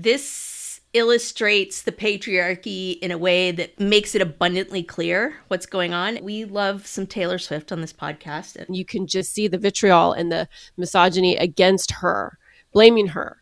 This illustrates the patriarchy in a way that makes it abundantly clear what's going on. We love some Taylor Swift on this podcast. And you can just see the vitriol and the misogyny against her, blaming her.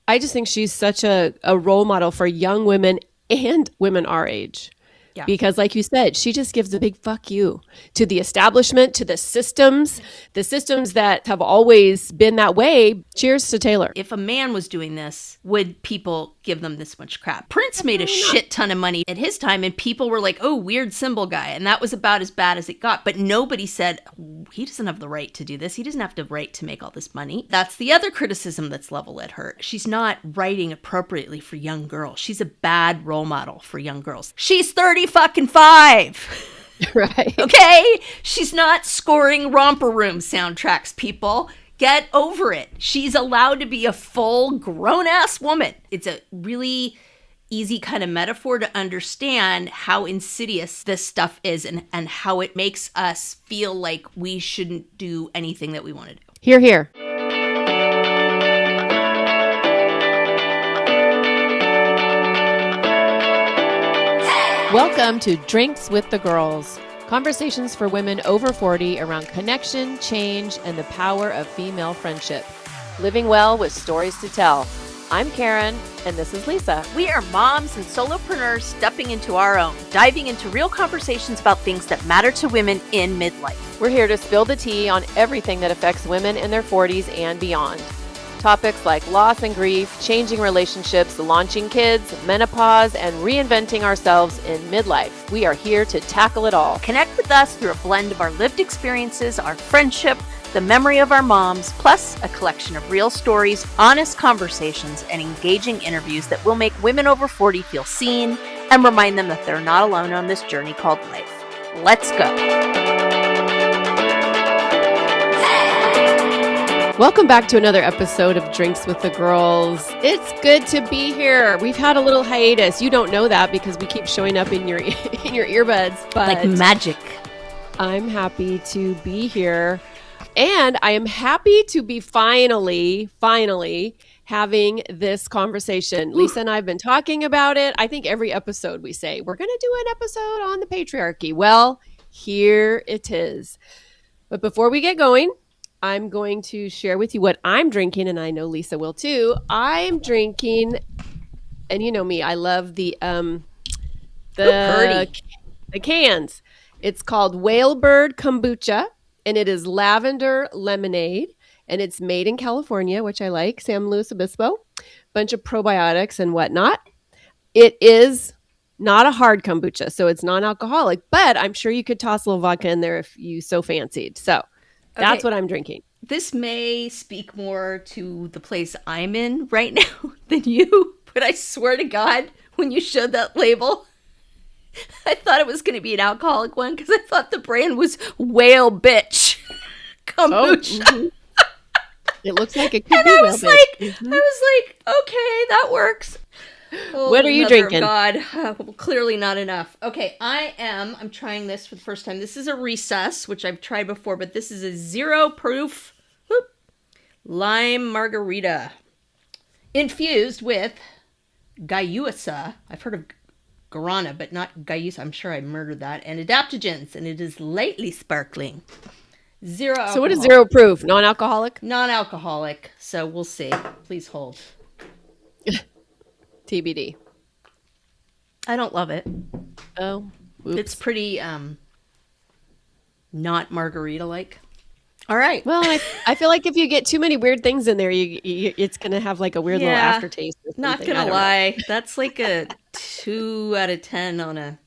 I just think she's such a role model for young women and women our age. Yeah. Because like you said, she just gives a big fuck you to the establishment, to the systems that have always been that way. Cheers to Taylor. If a man was doing this, would people give them this much crap? Prince made a shit ton of money at his time, and people were like, oh, weird symbol guy. And that was about as bad as it got. But nobody said, he doesn't have the right to do this. He doesn't have the right to make all this money. That's the other criticism that's leveled at her. She's not writing appropriately for young girls. She's a bad role model for young girls. She's 35. Right. Okay? She's not scoring Romper Room soundtracks, people. Get over it. She's allowed to be a full grown-ass woman. It's a really easy kind of metaphor to understand how insidious this stuff is and how it makes us feel like we shouldn't do anything that we want to do. Hear, hear. Welcome to Drinks with the Girls. Conversations for women over 40 around connection, change, and the power of female friendship. Living well with stories to tell. I'm Karen, and this is Lisa. We are moms and solopreneurs stepping into our own, diving into real conversations about things that matter to women in midlife. We're here to spill the tea on everything that affects women in their 40s and beyond. Topics like loss and grief, changing relationships, launching kids, menopause, and reinventing ourselves in midlife. We are here to tackle it all. Connect with us through a blend of our lived experiences, our friendship, the memory of our moms, plus a collection of real stories, honest conversations, and engaging interviews that will make women over 40 feel seen and remind them that they're not alone on this journey called life. Let's go. Welcome back to another episode of Drinks with the Girls. It's good to be here. We've had a little hiatus. You don't know that because we keep showing up in your earbuds, but like magic. I'm happy to be here. And I am happy to be finally having this conversation. Lisa and I have been talking about it. I think every episode we say, we're going to do an episode on the patriarchy. Well, here it is. But before we get going, I'm going to share with you what I'm drinking, and I know Lisa will too. I'm drinking, and you know me, I love the cans. It's called Whalebird Kombucha, and it is lavender lemonade, and it's made in California, which I like, San Luis Obispo. Bunch of probiotics and whatnot. It is not a hard kombucha, so it's non-alcoholic, but I'm sure you could toss a little vodka in there if you so fancied. So that's what I'm drinking. This may speak more to the place I'm in right now than you, but I swear to God, when you showed that label, I thought it was going to be an alcoholic one because I thought the brand was Whale Bitch Kombucha. Oh, mm-hmm. It looks like it could be I Whale was Bitch. I was like, okay, that works. Oh, what are you drinking? God, clearly not enough. Okay, I'm trying this for the first time. This is a Recess, which I've tried before, but this is a 0 proof lime margarita infused with guayusa. I've heard of guarana, but not guayusa. I'm sure I murdered that. And adaptogens, and it is lightly sparkling. 0 alcohol. So what is 0 proof? Non-alcoholic? Non-alcoholic. So we'll see. Please hold. TBD. I don't love it. Oh, oops. It's pretty not margarita-like. All right. Well, I feel like if you get too many weird things in there, it's going to have like a weird little aftertaste. Not going to lie. That's like a 2 out of 10 on a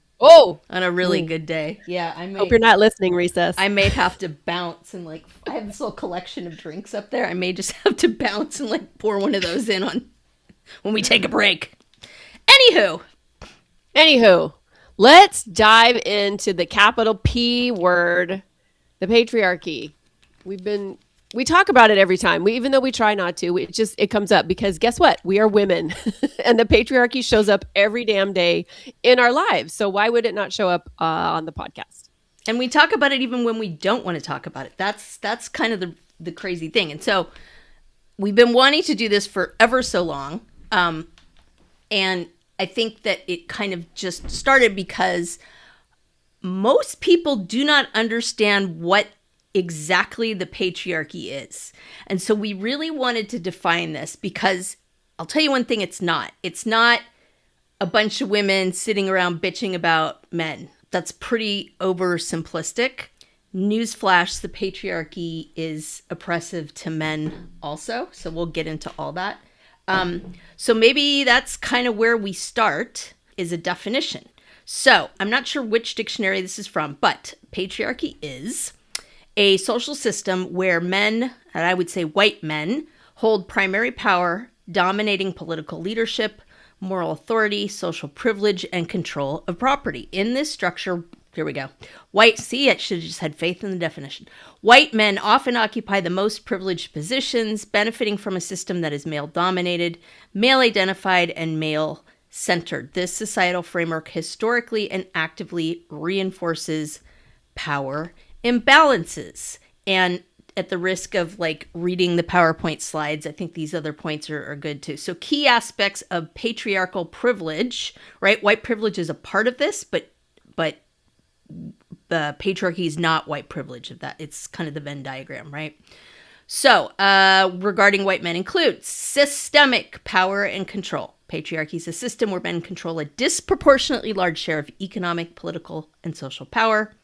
really good day. Yeah, I hope you're not listening, Recess. I may have to bounce and I have this little collection of drinks up there. I may just have to bounce and pour one of those in on when we take a break. Anywho, let's dive into the capital P word, the patriarchy. We talk about it every time. Even though we try not to, it comes up because guess what? We are women and the patriarchy shows up every damn day in our lives. So why would it not show up on the podcast? And we talk about it even when we don't want to talk about it. That's kind of the crazy thing. And so we've been wanting to do this for ever so long. And I think that it kind of just started because most people do not understand what exactly the patriarchy is. And so we really wanted to define this because I'll tell you one thing, it's not. It's not a bunch of women sitting around bitching about men. That's pretty oversimplistic. Newsflash, the patriarchy is oppressive to men also. So we'll get into all that. So maybe that's kind of where we start, is a definition. So I'm not sure which dictionary this is from, but patriarchy is a social system where men, and I would say white men, hold primary power, dominating political leadership, moral authority, social privilege, and control of property. In this structure, here we go. I should have just had faith in the definition. White men often occupy the most privileged positions, benefiting from a system that is male-dominated, male-identified, and male-centered. This societal framework historically and actively reinforces power imbalances. And at the risk of like reading the PowerPoint slides, I think these other points are good too. So key aspects of patriarchal privilege, right? White privilege is a part of this, but the patriarchy is not white privilege. Of that, it's kind of the Venn diagram, right? So regarding white men includes systemic power and control. Patriarchy is a system where men control a disproportionately large share of economic, political, and social power.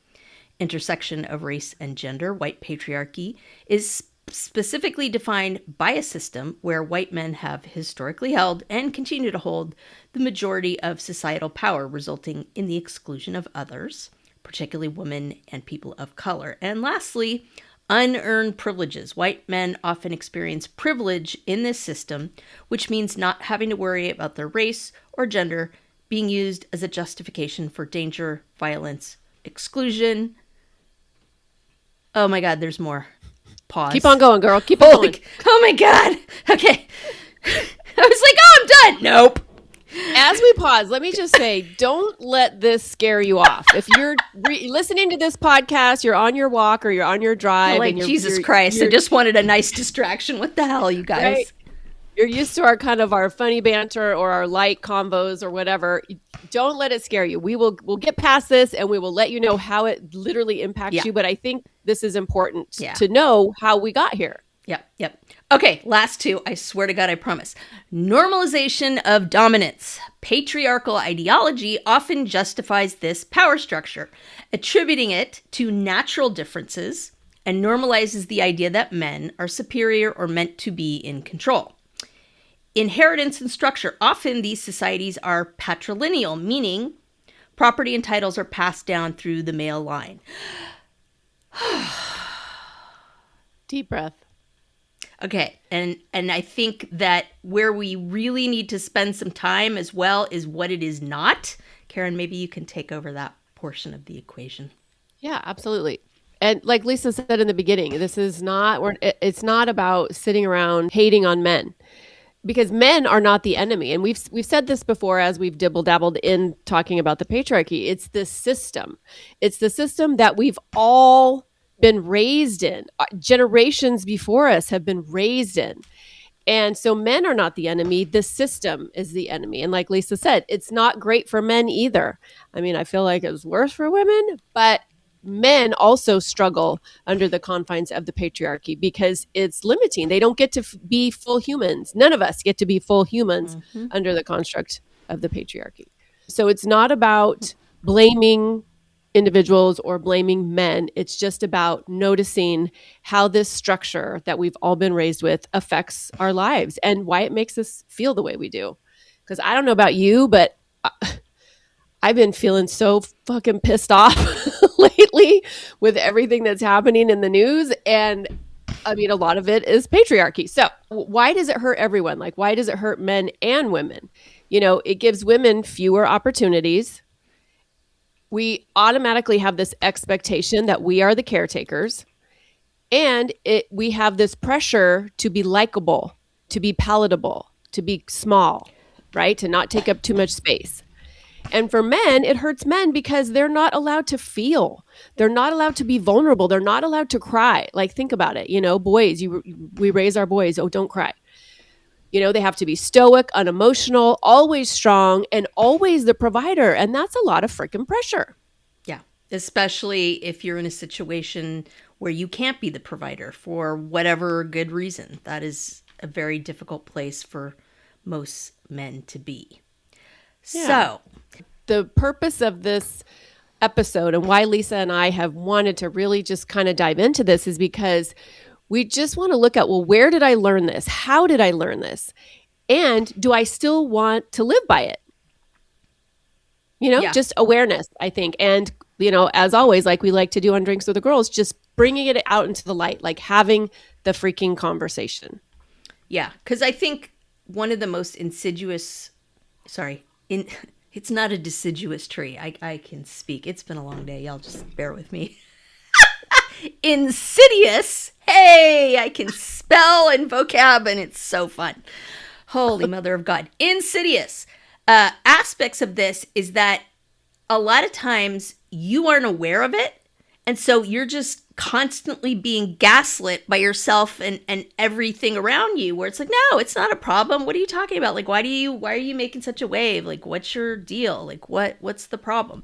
Intersection of race and gender. White patriarchy is specifically defined by a system where white men have historically held and continue to hold the majority of societal power, resulting in the exclusion of others, particularly women and people of color. And lastly, unearned privileges. White men often experience privilege in this system, which means not having to worry about their race or gender being used as a justification for danger, violence, exclusion. Oh my God, there's more. Pause. Keep on going, girl. Keep on going. Oh my God. Okay. I was like, oh, I'm done. Nope. As we pause, let me just say, don't let this scare you off. If you're listening to this podcast, you're on your walk or you're on your drive. Like, Jesus Christ, I just wanted a nice distraction. What the hell, you guys? Right? You're used to our funny banter or our light combos or whatever. Don't let it scare you. We'll get past this and we will let you know how it literally impacts you. But I think this is important to know how we got here. Yep. Okay, last two. I swear to God, I promise. Normalization of dominance. Patriarchal ideology often justifies this power structure, attributing it to natural differences, and normalizes the idea that men are superior or meant to be in control. Inheritance and structure. Often these societies are patrilineal, meaning property and titles are passed down through the male line. Deep breath. Okay, and I think that where we really need to spend some time as well is what it is not. Karen, maybe you can take over that portion of the equation. Yeah, absolutely. And like Lisa said in the beginning, it's not about sitting around hating on men. Because men are not the enemy. And we've said this before as we've dibble-dabbled in talking about the patriarchy. It's this system. It's the system that we've all been raised in. Generations before us have been raised in. And so men are not the enemy. The system is the enemy. And like Lisa said, it's not great for men either. I mean, I feel like it was worse for women, but men also struggle under the confines of the patriarchy because it's limiting. They don't get to be full humans. None of us get to be full humans under the construct of the patriarchy. So it's not about blaming individuals or blaming men. It's just about noticing how this structure that we've all been raised with affects our lives and why it makes us feel the way we do. Because I don't know about you, but I've been feeling so fucking pissed off lately with everything that's happening in the news. And I mean, a lot of it is patriarchy. So why does it hurt everyone? Like, why does it hurt men and women? You know, it gives women fewer opportunities. We automatically have this expectation that we are the caretakers. And we have this pressure to be likable, to be palatable, to be small, right? To not take up too much space. And for men, it hurts men because they're not allowed to feel. They're not allowed to be vulnerable. They're not allowed to cry. Like, think about it. You know, boys, we raise our boys. Oh, don't cry. They have to be stoic, unemotional, always strong, and always the provider. And that's a lot of freaking pressure. Yeah. Especially if you're in a situation where you can't be the provider for whatever good reason. That is a very difficult place for most men to be. Yeah. So, the purpose of this episode and why Lisa and I have wanted to really just kind of dive into this is because we just want to look at, well, where did I learn this? How did I learn this? And do I still want to live by it? Yeah. Just awareness, I think. And, as always, like we like to do on Drinks with the Girls, just bringing it out into the light, like having the freaking conversation. Yeah. Because I think one of the most insidious, it's not a deciduous tree. I can speak. It's been a long day. Y'all just bear with me. Insidious. Hey, I can spell and vocab and it's so fun. Holy mother of God. Insidious aspects of this is that a lot of times you aren't aware of it. And so you're just constantly being gaslit by yourself and everything around you, where it's like, no, it's not a problem. What are you talking about? Like, why are you making such a wave? Like, what's your deal? Like, what's the problem?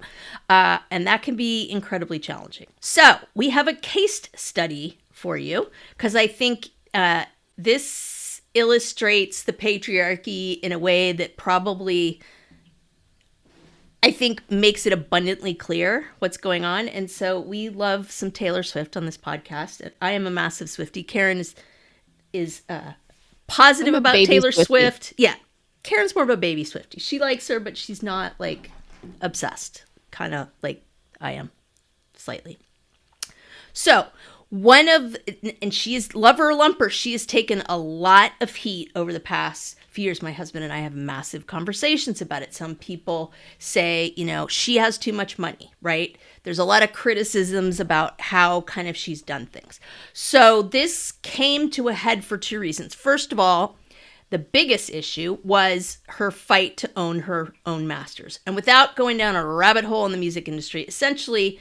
And that can be incredibly challenging. So we have a case study for you, because I think this illustrates the patriarchy in a way that probably, I think, makes it abundantly clear what's going on. And so we love some Taylor Swift on this podcast. I am a massive Swiftie. Karen is positive about Taylor Swift. Yeah. Karen's more of a baby Swiftie. She likes her, but she's not like obsessed, kind of like I am, slightly. So and she is lover or lumper. She has taken a lot of heat over the past few years. My husband and I have massive conversations about it. Some people say, she has too much money, right? There's a lot of criticisms about how kind of she's done things. So this came to a head for two reasons. First of all, the biggest issue was her fight to own her own masters. And without going down a rabbit hole in the music industry, essentially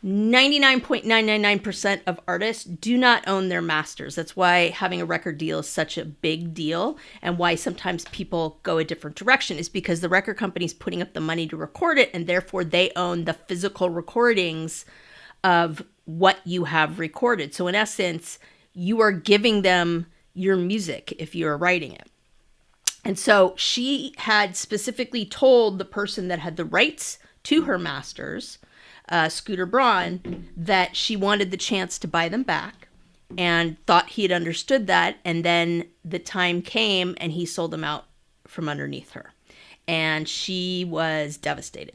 99.999% of artists do not own their masters. That's why having a record deal is such a big deal, and why sometimes people go a different direction is because the record company's putting up the money to record it, and therefore they own the physical recordings of what you have recorded. So in essence, you are giving them your music if you're writing it. And so she had specifically told the person that had the rights to her masters, Scooter Braun, that she wanted the chance to buy them back, and thought he had understood that. And then the time came and he sold them out from underneath her. And she was devastated.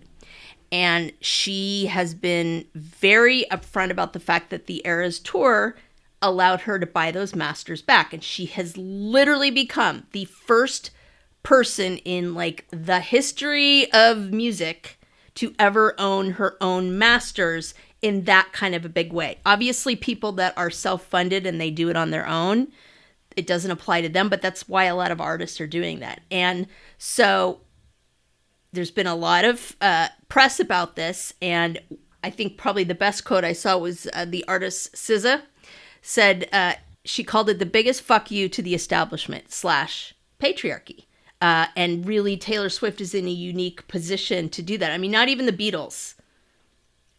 And she has been very upfront about the fact that the Eras Tour allowed her to buy those masters back. And she has literally become the first person in like the history of music to ever own her own masters in that kind of a big way. Obviously, people that are self-funded and they do it on their own, it doesn't apply to them, but that's why a lot of artists are doing that. And so there's been a lot of press about this, and I think probably the best quote I saw was the artist SZA said she called it the biggest fuck you to the establishment / patriarchy. And really, Taylor Swift is in a unique position to do that. I mean, not even the Beatles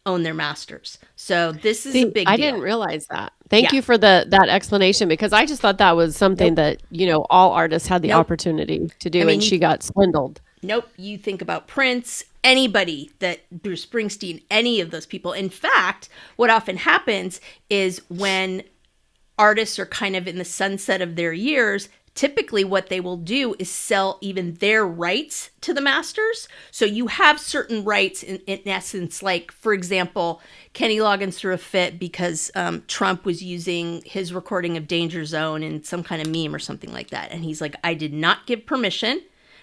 own their masters. So this is a big deal. I didn't realize that. Thank you for that explanation, because I just thought that was something that, all artists had the opportunity to do, and she got swindled. Nope. You think about Prince, anybody, that Bruce Springsteen, any of those people. In fact, what often happens is when artists are kind of in the sunset of their years, typically what they will do is sell even their rights to the masters. So you have certain rights in essence, like, for example, Kenny Loggins threw a fit because Trump was using his recording of Danger Zone in some kind of meme or something like that. And he's like, I did not give permission,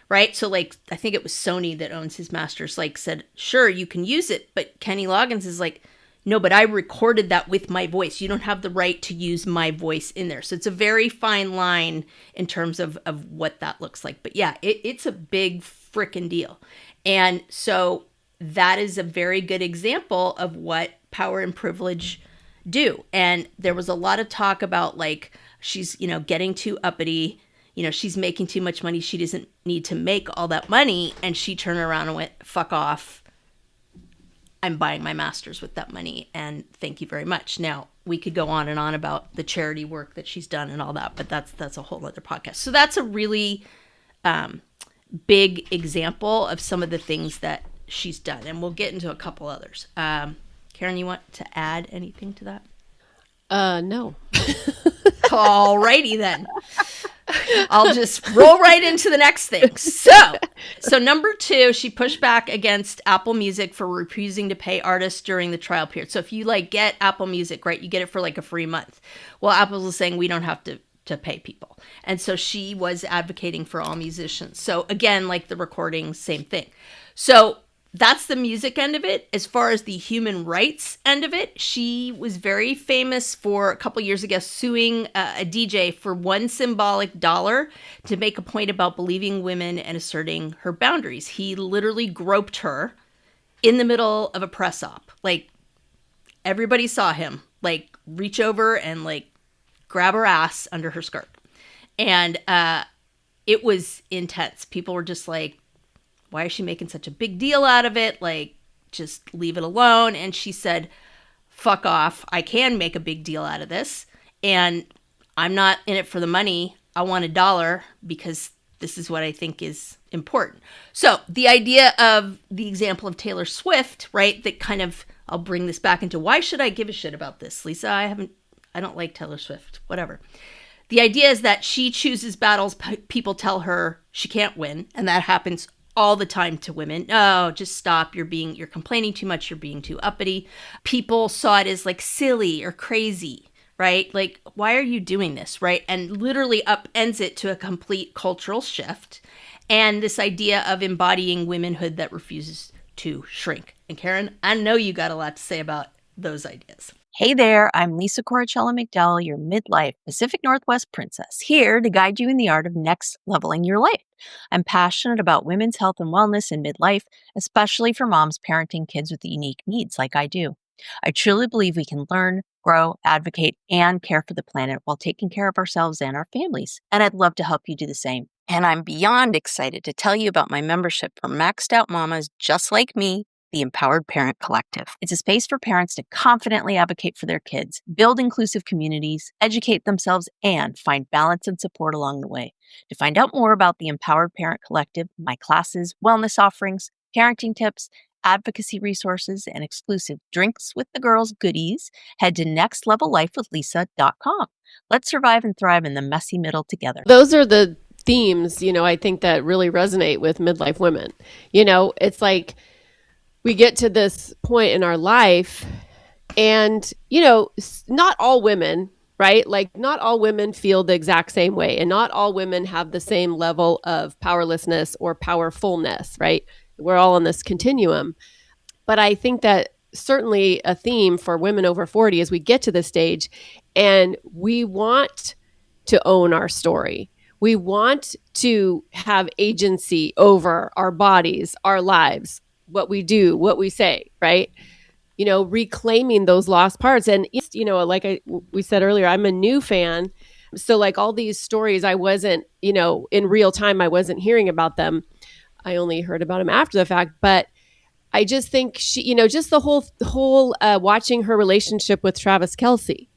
right? So like, I think it was Sony that owns his masters, like said, sure, you can use it. But Kenny Loggins is like, no, but I recorded that with my voice. You don't have the right to use my voice in there. So it's a very fine line in terms of what that looks like. But yeah, it's a big frickin' deal. And so that is a very good example of what power and privilege do. And there was a lot of talk about like, she's, getting too uppity, she's making too much money. She doesn't need to make all that money. And she turned around and went, fuck off. I'm buying my master's with that money. And thank you very much. Now, we could go on and on about the charity work that she's done and all that, but that's a whole other podcast. So that's a really big example of some of the things that she's done. And we'll get into a couple others. Karen, you want to add anything to that? No. Alrighty then. I'll just roll right into the next thing. So number 2, she pushed back against Apple Music for refusing to pay artists during the trial period. So if you get Apple Music, right, you get it for a free month. Well, Apple was saying we don't have to pay people. And so she was advocating for all musicians. So again, the recording, same thing. So that's the music end of it. As far as the human rights end of it, she was very famous for a couple years ago suing a DJ for $1 symbolic dollar to make a point about believing women and asserting her boundaries. He literally groped her in the middle of a press op. Everybody saw him reach over and grab her ass under her skirt. And it was intense. People were just why is she making such a big deal out of it? Just leave it alone. And she said, fuck off. I can make a big deal out of this. And I'm not in it for the money. I want $1 because this is what I think is important. So the idea of the example of Taylor Swift, right? That kind of, I'll bring this back into why should I give a shit about this? Lisa, I don't like Taylor Swift, whatever. The idea is that she chooses battles people tell her she can't win. And that happens all the time to women. Oh, just stop. You're complaining too much. You're being too uppity. People saw it as silly or crazy, right? Why are you doing this, right? And literally upends it to a complete cultural shift. And this idea of embodying womanhood that refuses to shrink. And Karen, I know you got a lot to say about those ideas. Hey there, I'm Lisa Corachella McDowell, your midlife Pacific Northwest princess, here to guide you in the art of next leveling your life. I'm passionate about women's health and wellness in midlife, especially for moms parenting kids with unique needs like I do. I truly believe we can learn, grow, advocate, and care for the planet while taking care of ourselves and our families. And I'd love to help you do the same. And I'm beyond excited to tell you about my membership for maxed out mamas just like me, the Empowered Parent Collective. It's a space for parents to confidently advocate for their kids, build inclusive communities, educate themselves, and find balance and support along the way. To find out more about the Empowered Parent Collective, my classes, wellness offerings, parenting tips, advocacy resources, and exclusive Drinks with the Girls goodies, head to nextlevellifewithlisa.com. Let's survive and thrive in the messy middle together. Those are the themes, I think that really resonate with midlife women. It's we get to this point in our life and, not all women, right? Not all women feel the exact same way and not all women have the same level of powerlessness or powerfulness, right? We're all on this continuum. But I think that certainly a theme for women over 40 as we get to this stage and we want to own our story. We want to have agency over our bodies, our lives, what we do, what we say, right? Reclaiming those lost parts. And, we said earlier, I'm a new fan. So all these stories, I wasn't, in real time, I wasn't hearing about them. I only heard about them after the fact. But I just think she, just the whole watching her relationship with Travis Kelce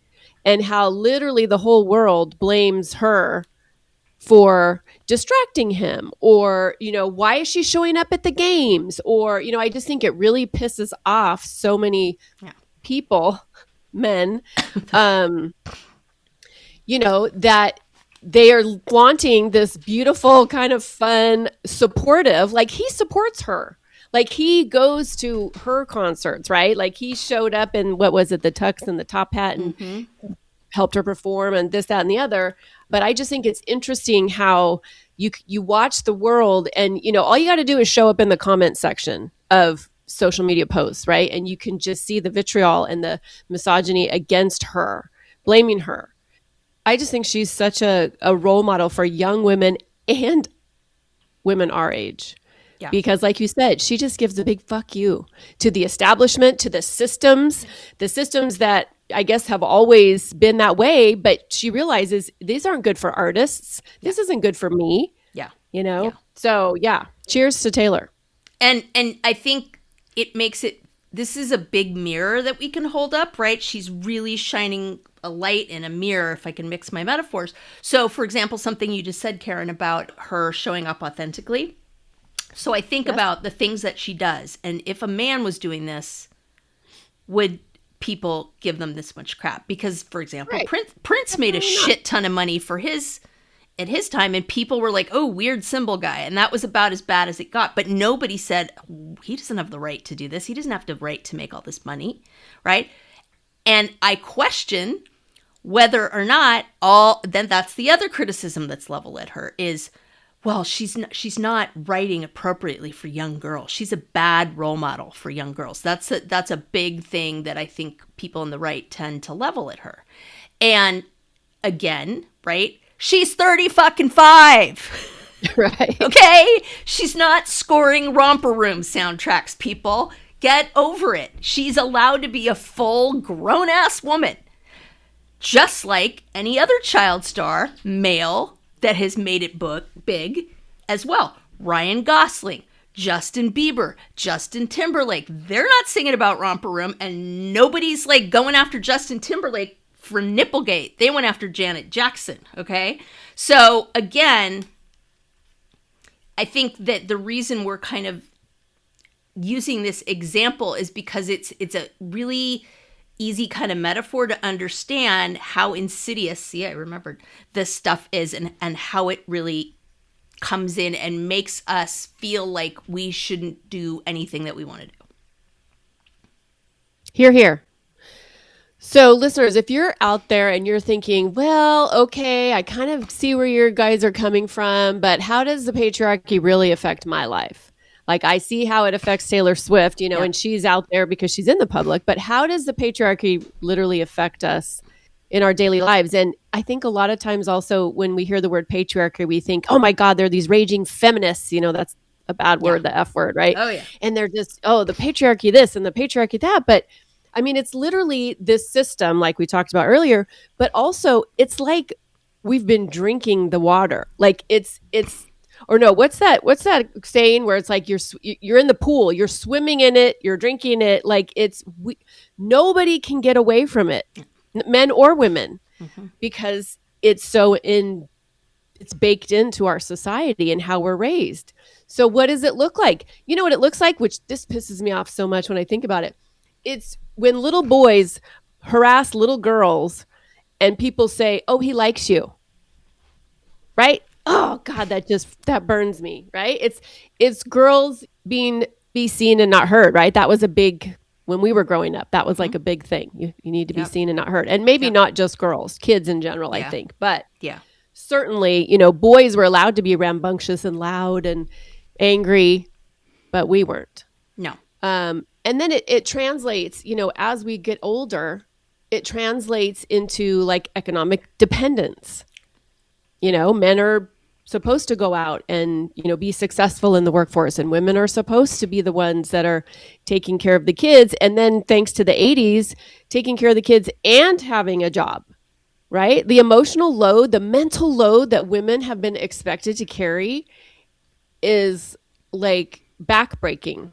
and how literally the whole world blames her for distracting him or, why is she showing up at the games? Or, I just think it really pisses off so many people, men, that they are flaunting this beautiful kind of fun, supportive, he supports her. He goes to her concerts, right? He showed up in, what was it, the tux and the top hat and helped her perform and this, that, and the other. But I just think it's interesting how you watch the world and, all you got to do is show up in the comment section of social media posts, right? And you can just see the vitriol and the misogyny against her, blaming her. I just think she's such a role model for young women and women our age. Yeah. Because like you said, she just gives a big fuck you to the establishment, to the systems that I guess, have always been that way, but she realizes these aren't good for artists. This isn't good for me. Yeah. You know? Yeah. So yeah, cheers to Taylor. And I think it makes it, this is a big mirror that we can hold up, right? She's really shining a light in a mirror, if I can mix my metaphors. So, for example, something you just said, Karen, about her showing up authentically. So I think about the things that she does. And if a man was doing this, would people give them this much crap? Because, for example, Prince made a shit ton of money for at his time, and people were like, oh, weird symbol guy. And that was about as bad as it got. But nobody said, he doesn't have the right to do this. He doesn't have the right to make all this money, right? And I question whether or not then that's the other criticism that's leveled at her is, well, she's not writing appropriately for young girls. She's a bad role model for young girls. That's a big thing that I think people on the right tend to level at her. And again, right? She's 35. Right. Okay? She's not scoring Romper Room soundtracks, people. Get over it. She's allowed to be a full grown-ass woman. Just like any other child star, male, that has made it big as well. Ryan Gosling, Justin Bieber, Justin Timberlake. They're not singing about Romper Room, and nobody's like going after Justin Timberlake for Nipplegate. They went after Janet Jackson, okay? So again, I think that the reason we're kind of using this example is because it's a really easy kind of metaphor to understand how insidious, see, I remembered, this stuff is and how it really comes in and makes us feel like we shouldn't do anything that we want to do. Hear, hear. So listeners, if you're out there and you're thinking, well, okay, I kind of see where your guys are coming from, but how does the patriarchy really affect my life? Like, I see how it affects Taylor Swift, you know, and she's out there because she's in the public, but how does the patriarchy literally affect us in our daily lives? And I think a lot of times also when we hear the word patriarchy, we think, oh my God, they're these raging feminists, you know, that's a bad word, the F word, right? Oh yeah. And they're just, oh, the patriarchy this and the patriarchy that. But I mean, it's literally this system like we talked about earlier, but also it's like we've been drinking the water. Like it's, or no, what's that saying where it's like you're in the pool, you're swimming in it, you're drinking it. Like nobody can get away from it, men or women, because it's it's baked into our society and how we're raised. So what does it look like? You know what it looks like, which this pisses me off so much when I think about it. It's when little boys harass little girls and people say, oh, he likes you. Right? Oh God, that burns me. Right? It's girls be seen and not heard. Right? That was a big, when we were growing up, that was like a big thing. You need to be seen and not heard. And maybe not just girls, kids in general, I think. But certainly, you know, boys were allowed to be rambunctious and loud and angry, but we weren't. No. And then it translates, you know, as we get older, it translates into like economic dependence. You know, men are supposed to go out and, you know, be successful in the workforce, and women are supposed to be the ones that are taking care of the kids. And then thanks to the 80s, taking care of the kids and having a job, right? The emotional load, the mental load that women have been expected to carry is like backbreaking.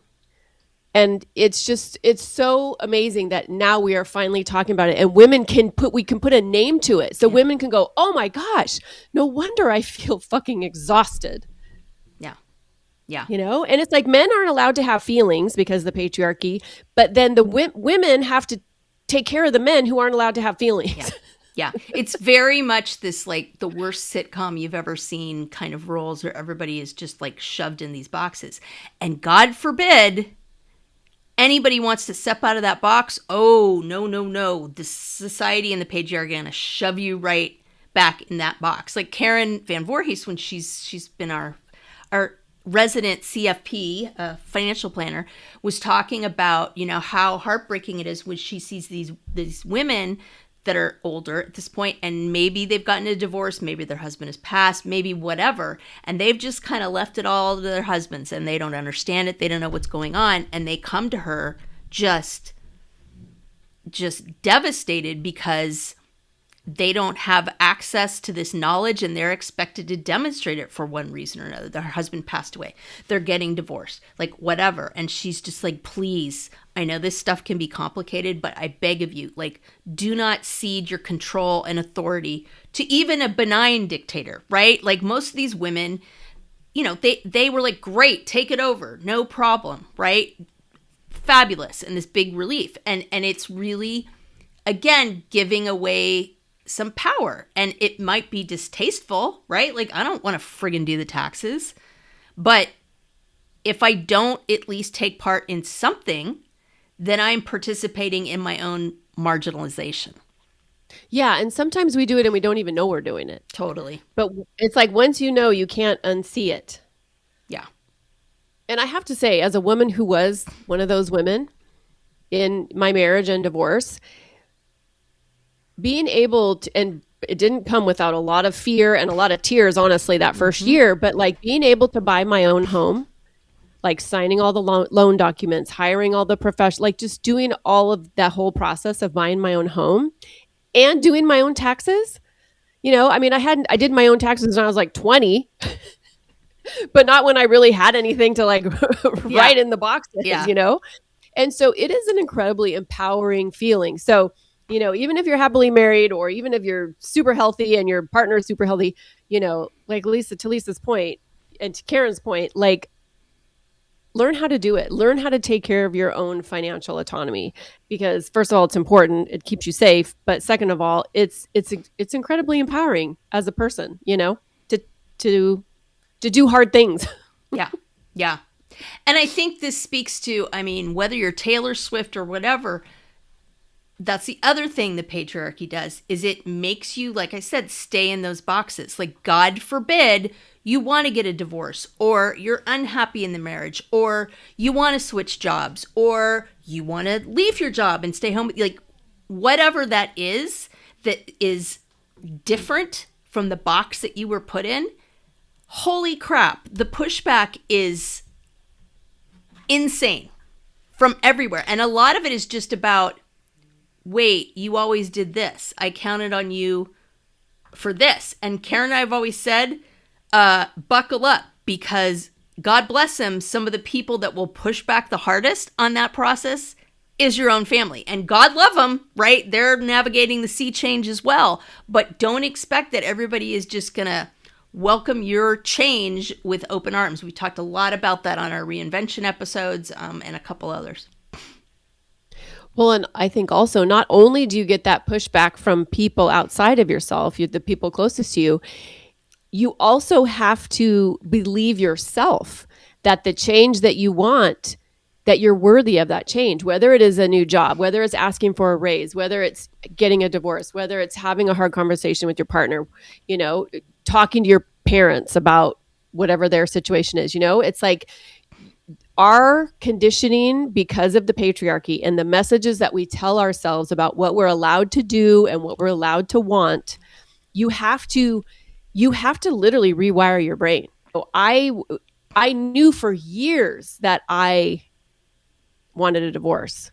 And it's so amazing that now we are finally talking about it, and we can put a name to it. So women can go, oh my gosh, no wonder I feel fucking exhausted. Yeah. Yeah. You know, and it's like men aren't allowed to have feelings because of the patriarchy, but then the women have to take care of the men who aren't allowed to have feelings. Yeah. Yeah. It's very much this like the worst sitcom you've ever seen kind of roles where everybody is just like shoved in these boxes. And God forbid anybody wants to step out of that box. Oh, no. The society and the patriarchy are going to shove you right back in that box. Like Karen Van Voorhees, when she's been our resident CFP, financial planner, was talking about, you know, how heartbreaking it is when she sees these women that are older at this point, and maybe they've gotten a divorce, maybe their husband has passed, maybe whatever, and they've just kind of left it all to their husbands, and they don't understand it, they don't know what's going on, and they come to her just just devastated because they don't have access to this knowledge and they're expected to demonstrate it for one reason or another. Their husband passed away. They're getting divorced, like whatever. And she's just like, please, I know this stuff can be complicated, but I beg of you, like, do not cede your control and authority to even a benign dictator, right? Like most of these women, you know, they were like, great, take it over. No problem, right? Fabulous. And this big relief. And it's really, again, giving away some power, and it might be distasteful, right? Like, I don't want to friggin' do the taxes, but if I don't at least take part in something, then I'm participating in my own marginalization. Yeah. And sometimes we do it and we don't even know we're doing it. Totally. But it's like, once you know, you can't unsee it. Yeah. And I have to say, as a woman who was one of those women in my marriage and divorce, being able to, and it didn't come without a lot of fear and a lot of tears, honestly, that first year, but like being able to buy my own home, like signing all the loan documents, hiring all the professional, like just doing all of that whole process of buying my own home and doing my own taxes. You know, I mean, I did my own taxes when I was like 20, but not when I really had anything to like write in the boxes, you know? And so it is an incredibly empowering feeling. So, you know, even if you're happily married or even if you're super healthy and your partner is super healthy, you know, like to Lisa's point and to Karen's point, like learn how to do it. Learn how to take care of your own financial autonomy, because first of all, it's important. It keeps you safe. But second of all, it's incredibly empowering as a person, you know, to do hard things. Yeah. Yeah. And I think this speaks to, I mean, whether you're Taylor Swift or whatever, that's the other thing the patriarchy does, is it makes you, like I said, stay in those boxes. Like, God forbid you want to get a divorce, or you're unhappy in the marriage, or you want to switch jobs, or you want to leave your job and stay home. Like, whatever that is different from the box that you were put in. Holy crap. The pushback is insane from everywhere. And a lot of it is just about, wait, you always did this. I counted on you for this. And Karen and I have always said, buckle up, because God bless them, some of the people that will push back the hardest on that process is your own family. And God love them, right? They're navigating the sea change as well. But don't expect that everybody is just going to welcome your change with open arms. We talked a lot about that on our reinvention episodes and a couple others. Well, and I think also, not only do you get that pushback from people outside of yourself, the people closest to you, you also have to believe yourself that the change that you want, that you're worthy of that change, whether it is a new job, whether it's asking for a raise, whether it's getting a divorce, whether it's having a hard conversation with your partner, you know, talking to your parents about whatever their situation is. You know, it's like our conditioning, because of the patriarchy and the messages that we tell ourselves about what we're allowed to do and what we're allowed to want, you have to literally rewire your brain. So I knew for years that I wanted a divorce,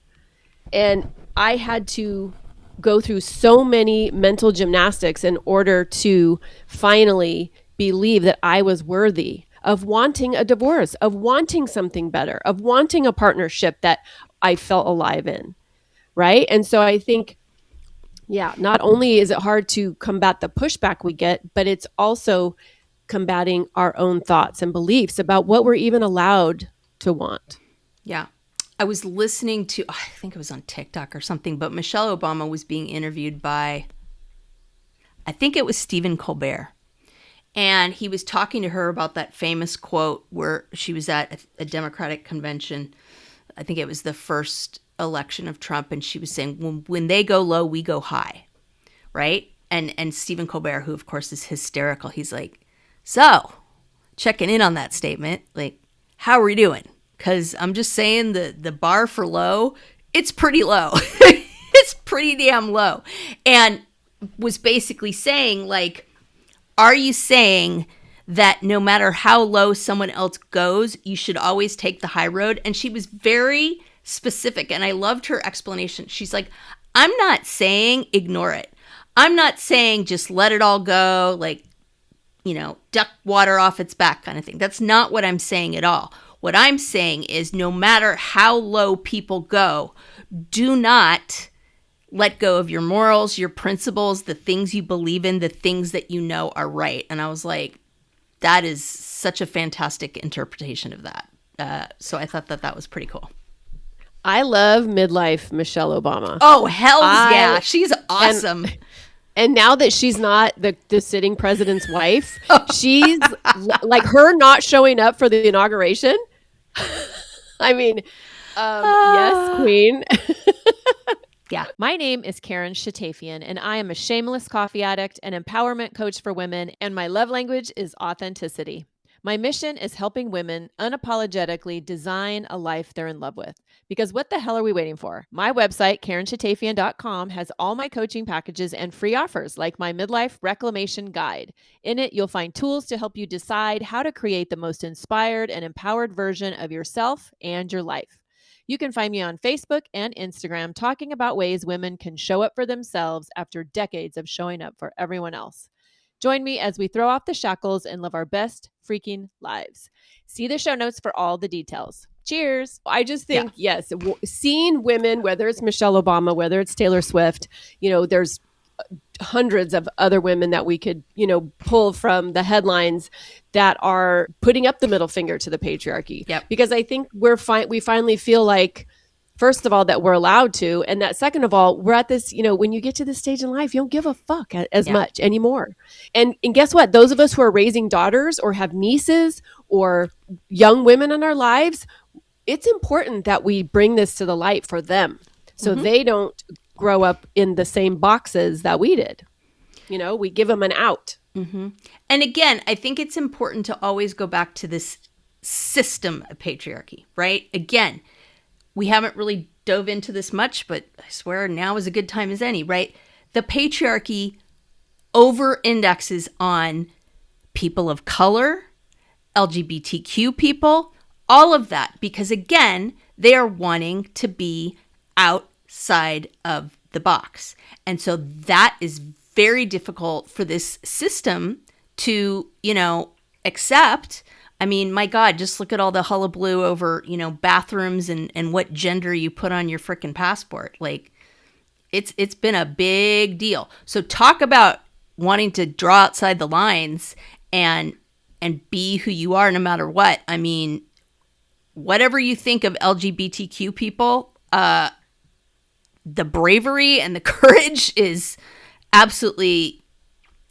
and I had to go through so many mental gymnastics in order to finally believe that I was worthy of wanting a divorce, of wanting something better, of wanting a partnership that I felt alive in, right? And so I think, yeah, not only is it hard to combat the pushback we get, but it's also combating our own thoughts and beliefs about what we're even allowed to want. Yeah. I was listening to, I think it was on TikTok or something, but Michelle Obama was being interviewed by, I think it was Stephen Colbert. And he was talking to her about that famous quote where she was at a Democratic convention. I think it was the first election of Trump. And she was saying, when they go low, we go high. Right? And Stephen Colbert, who of course is hysterical, he's like, so checking in on that statement, like, how are we doing? Because I'm just saying the bar for low, it's pretty low. It's pretty damn low. And was basically saying, like, are you saying that no matter how low someone else goes, you should always take the high road? And she was very specific, and I loved her explanation. She's like, I'm not saying ignore it. I'm not saying just let it all go, like, duck water off its back kind of thing. That's not what I'm saying at all. What I'm saying is no matter how low people go, do not let go of your morals, your principles, the things you believe in, the things that you know are right. And I was like, that is such a fantastic interpretation of that. So I thought that was pretty cool. I love midlife Michelle Obama. Oh, hell yeah. She's awesome. And now that she's not the sitting president's wife, she's like her not showing up for the inauguration. I mean, yes, queen. Yeah. My name is Karen Shatafian, and I am a shameless coffee addict and empowerment coach for women, and my love language is authenticity. My mission is helping women unapologetically design a life they're in love with. Because what the hell are we waiting for? My website, KarenShatafian.com, has all my coaching packages and free offers like my Midlife Reclamation Guide. In it, you'll find tools to help you decide how to create the most inspired and empowered version of yourself and your life. You can find me on Facebook and Instagram talking about ways women can show up for themselves after decades of showing up for everyone else. Join me as we throw off the shackles and live our best freaking lives. See the show notes for all the details. Cheers. I just think, yes, seeing women, whether it's Michelle Obama, whether it's Taylor Swift, there's hundreds of other women that we could, pull from the headlines that are putting up the middle finger to the patriarchy. Yep. Because I think we finally feel like, first of all, that we're allowed to. And that second of all, we're at this, when you get to this stage in life, you don't give a fuck as much anymore. And guess what? Those of us who are raising daughters or have nieces or young women in our lives, it's important that we bring this to the light for them so they don't grow up in the same boxes that we did. We give them an out. Mm-hmm. And again, I think it's important to always go back to this system of patriarchy, right? Again, we haven't really dove into this much, but I swear now is a good time as any, right? The patriarchy over-indexes on people of color, LGBTQ people, all of that, because again, they are wanting to be outside of the box. And so that is very difficult for this system to, accept. I mean, my God, just look at all the hullabaloo over, bathrooms and what gender you put on your frickin' passport. Like, it's been a big deal. So talk about wanting to draw outside the lines and be who you are no matter what. I mean, whatever you think of LGBTQ people, the bravery and the courage is absolutely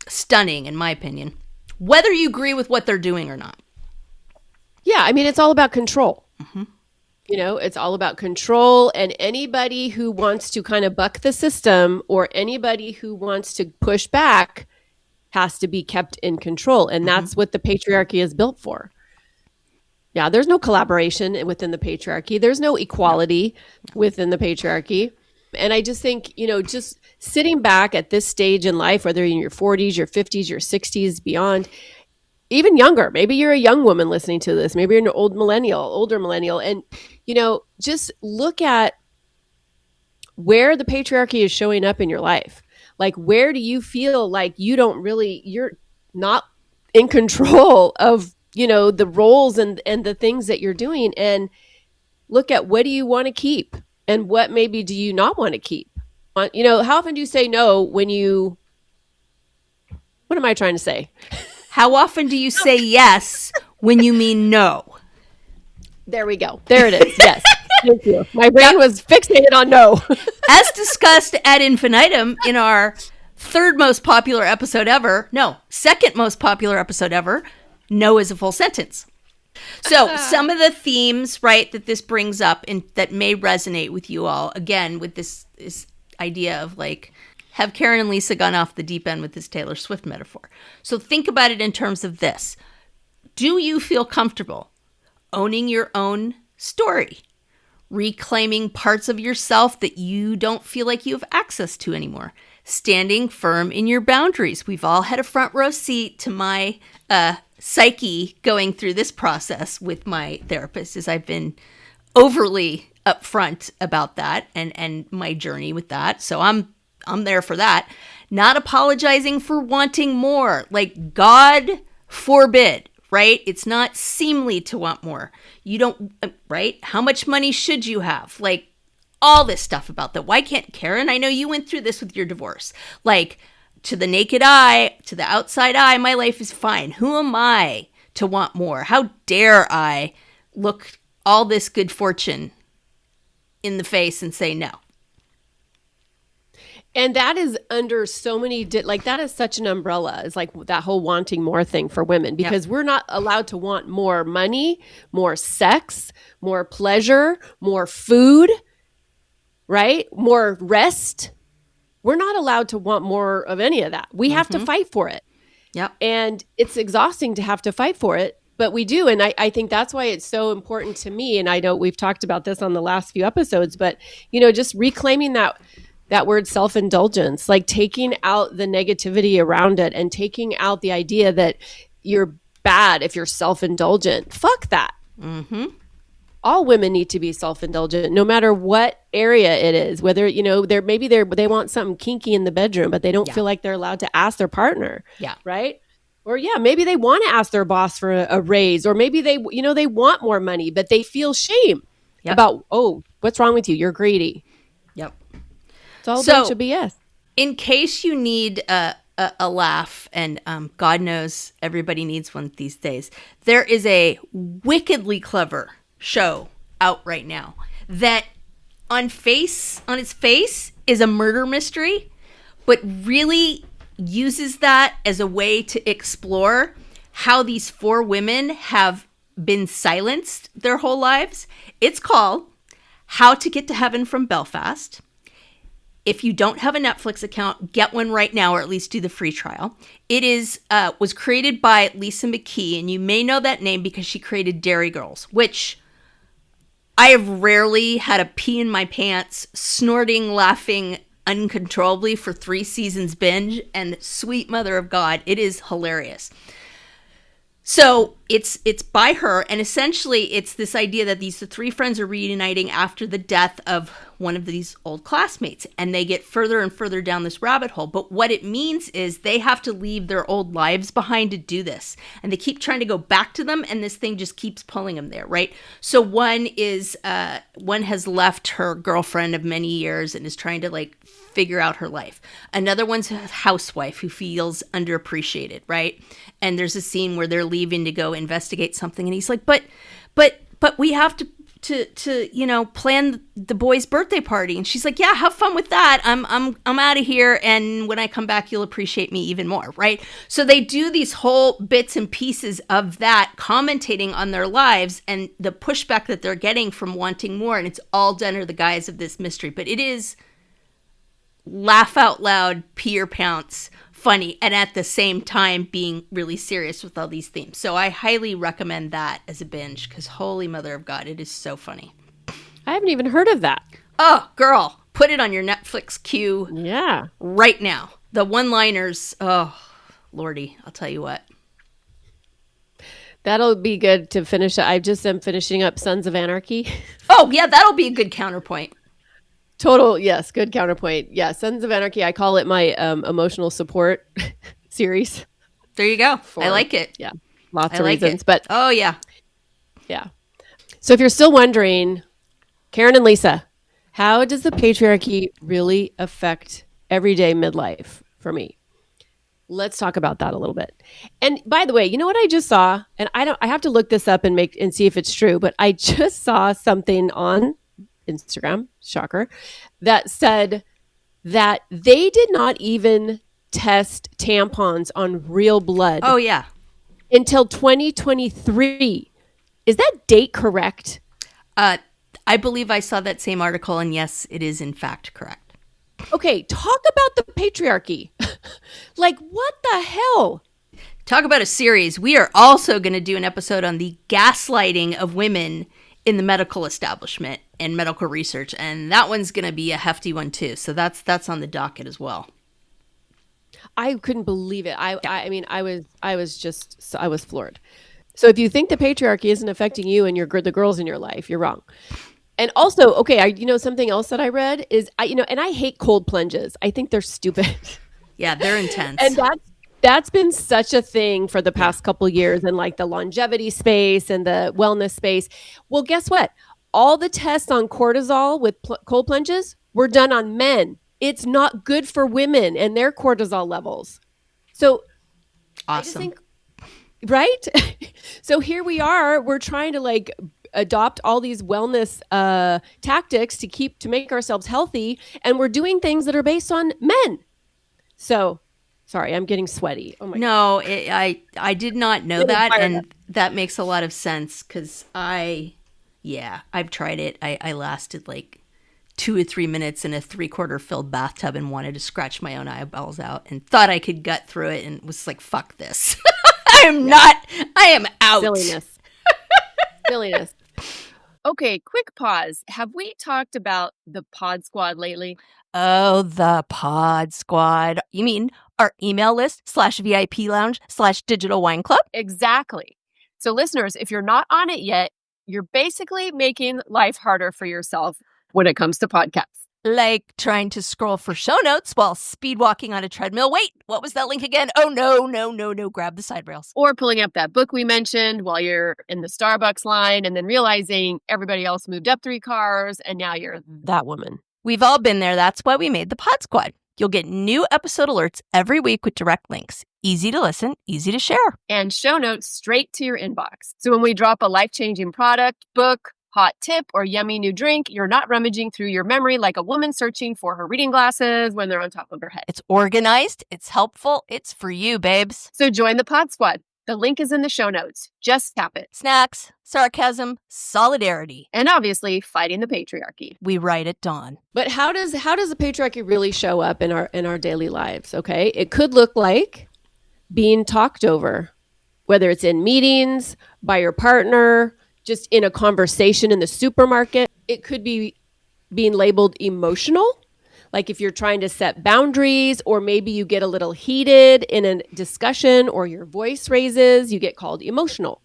stunning, in my opinion, whether you agree with what they're doing or not. Yeah, I mean, it's all about control. Mm-hmm. It's all about control, and anybody who wants to kind of buck the system or anybody who wants to push back has to be kept in control. And that's what the patriarchy is built for. Yeah, there's no collaboration within the patriarchy. There's no equality within the patriarchy. And I just think, just sitting back at this stage in life, whether you're in your 40s, your 50s, your 60s, beyond, even younger, maybe you're a young woman listening to this, maybe you're an older millennial, and, just look at where the patriarchy is showing up in your life. Like, where do you feel like you're not in control of, the roles and the things that you're doing, and look at what do you want to keep and what maybe do you not want to keep? How often do you say no when what am I trying to say? How often do you say yes when you mean no? There we go. There it is. Yes. Thank you. My brain was fixated on no. As discussed ad infinitum in our second most popular episode ever, no is a full sentence. So some of the themes, right, that this brings up and that may resonate with you all, again, with this idea of like, have Karen and Lisa gone off the deep end with this Taylor Swift metaphor? So think about it in terms of this. Do you feel comfortable owning your own story? Reclaiming parts of yourself that you don't feel like you have access to anymore? Standing firm in your boundaries. We've all had a front row seat to my psyche going through this process with my therapist as I've been overly upfront about that and my journey with that. So I'm there for that. Not apologizing for wanting more. Like, God forbid, right? It's not seemly to want more. You don't, right? How much money should you have? Like, all this stuff about that. Why can't Karen? I know you went through this with your divorce. Like, to the naked eye, to the outside eye, my life is fine. Who am I to want more? How dare I look all this good fortune in the face and say no? And that is under so many, that is such an umbrella. It's like that whole wanting more thing for women, because we're not allowed to want more money, more sex, more pleasure, more food, right? More rest. We're not allowed to want more of any of that. We have to fight for it. Yep. And it's exhausting to have to fight for it, but we do. And I think that's why it's so important to me. And I know we've talked about this on the last few episodes, but, just reclaiming that word self-indulgence, like taking out the negativity around it and taking out the idea that you're bad if you're self-indulgent. Fuck that. Mm-hmm. All women need to be self-indulgent, no matter what area it is. Whether, they want something kinky in the bedroom, but they don't feel like they're allowed to ask their partner. Yeah. Right. Or maybe they want to ask their boss for a raise, or maybe they want more money, but they feel shame about, oh, what's wrong with you? You're greedy. Yep. It's all a bunch of BS. In case you need a laugh, and God knows everybody needs one these days, there is a wickedly clever show out right now that on its face is a murder mystery, but really uses that as a way to explore how these 4 women have been silenced their whole lives. It's called How to Get to Heaven from Belfast. If you don't have a Netflix account, get one right now, or at least do the free trial. It was created by Lisa McKee, and you may know that name because she created Dairy Girls, which I have rarely had a pee in my pants, snorting, laughing uncontrollably for 3 seasons binge, and sweet mother of God, it is hilarious. So it's by her, and essentially it's this idea that the 3 friends are reuniting after the death of one of these old classmates, and they get further and further down this rabbit hole. But what it means is they have to leave their old lives behind to do this, and they keep trying to go back to them, and this thing just keeps pulling them there, right? So one has left her girlfriend of many years and is trying to figure out her life. Another one's a housewife who feels underappreciated, right? And there's a scene where they're leaving to go investigate something, and he's like, but we have to plan the boy's birthday party. And she's like, yeah, have fun with that. I'm out of here, and when I come back, you'll appreciate me even more, right? So they do these whole bits and pieces of that, commentating on their lives and the pushback that they're getting from wanting more, and it's all done under the guise of this mystery. But it is laugh out loud, pee your pants, funny, and at the same time being really serious with all these themes. So I highly recommend that as a binge, because holy mother of God, it is so funny. I haven't even heard of that. Oh, girl, put it on your Netflix queue right now. The one-liners, oh, Lordy, I'll tell you what. That'll be good to finish. I just am finishing up Sons of Anarchy. Oh, yeah, that'll be a good counterpoint. Total, yes, good counterpoint. Yeah, Sons of Anarchy, I call it my emotional support series. There you go. I like it. Yeah, lots of reasons. But oh, yeah. Yeah. So if you're still wondering, Karen and Lisa, how does the patriarchy really affect everyday midlife for me? Let's talk about that a little bit. And by the way, you know what I just saw? And I have to look this up and see if it's true, but I just saw something on Instagram, shocker, that said that they did not even test tampons on real blood. Oh, yeah. Until 2023. Is that date correct? I believe I saw that same article, and yes, it is in fact correct. Okay, talk about the patriarchy. Like, what the hell? Talk about a series. We are also going to do an episode on the gaslighting of women in the medical establishment and medical research, and that one's going to be a hefty one too. So that's on the docket as well. I couldn't believe it. I mean, I was floored. So if you think the patriarchy isn't affecting you and the girls in your life, you're wrong. And also, okay, something else that I read is and I hate cold plunges. I think they're stupid. Yeah, they're intense. And that's been such a thing for the past couple years in like the longevity space and the wellness space. Well, guess what? All the tests on cortisol with cold plunges were done on men. It's not good for women and their cortisol levels. So awesome. I just think, right? So here we are, we're trying to like adopt all these wellness tactics to make ourselves healthy. And we're doing things that are based on men. So sorry, I'm getting sweaty. Oh my God. I did not know that. And that makes a lot of sense because I've tried it. I lasted like 2 or 3 minutes in a 3/4 filled bathtub and wanted to scratch my own eyeballs out and thought I could gut through it and was like, fuck this. I am out. Silliness. Okay, quick pause. Have we talked about the Pod Squad lately? Oh, the Pod Squad. You mean our email list /VIP lounge /digital wine club? Exactly. So listeners, if you're not on it yet, you're basically making life harder for yourself when it comes to podcasts. Like trying to scroll for show notes while speed walking on a treadmill. Wait, what was that link again? Oh, no. Grab the side rails. Or pulling up that book we mentioned while you're in the Starbucks line and then realizing everybody else moved up 3 cars and now you're that woman. We've all been there. That's why we made the Pod Squad. You'll get new episode alerts every week with direct links. Easy to listen, easy to share. And show notes straight to your inbox. So when we drop a life-changing product, book, hot tip, or yummy new drink, you're not rummaging through your memory like a woman searching for her reading glasses when they're on top of her head. It's organized, it's helpful, it's for you, babes. So join the Pod Squad. The link is in the show notes. Just tap it. Snacks, sarcasm, solidarity. And obviously, fighting the patriarchy. We write at dawn. But how does the patriarchy really show up in our daily lives, okay? It could look like being talked over, whether it's in meetings, by your partner, just in a conversation in the supermarket. It could be being labeled emotional, like if you're trying to set boundaries, or maybe you get a little heated in a discussion or your voice raises, you get called emotional.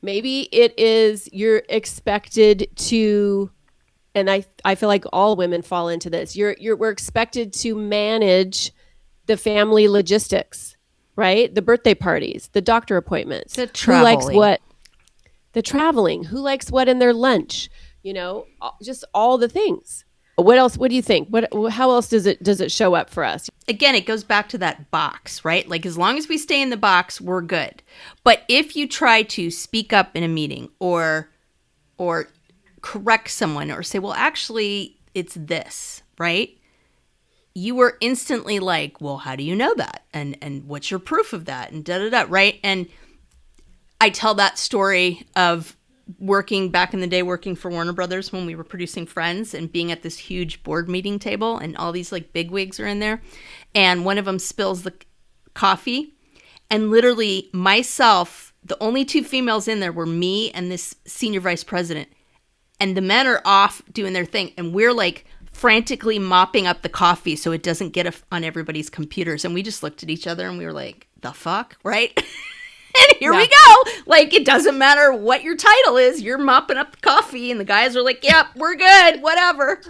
Maybe it is you're expected to, and I feel like all women fall into this. We're expected to manage the family logistics, right? The birthday parties, the doctor appointments, the traveling. Who likes what? The traveling, who likes what in their lunch, just all the things. What else? What do you think? How else does it show up for us? Again, it goes back to that box, right? Like as long as we stay in the box, we're good. But if you try to speak up in a meeting or correct someone or say, well, actually, it's this, right? You were instantly like, well, how do you know that? And what's your proof of that? And da-da-da, right? And I tell that story of back in the day working for Warner Brothers when we were producing Friends and being at this huge board meeting table and all these like bigwigs are in there. And one of them spills the coffee. And literally myself, the only 2 females in there were me and this senior vice president. And the men are off doing their thing. And we're like frantically mopping up the coffee so it doesn't get on everybody's computers. And we just looked at each other and we were like, the fuck, right? And here we go. Like, it doesn't matter what your title is. You're mopping up the coffee. And the guys are like, yep, we're good. Whatever.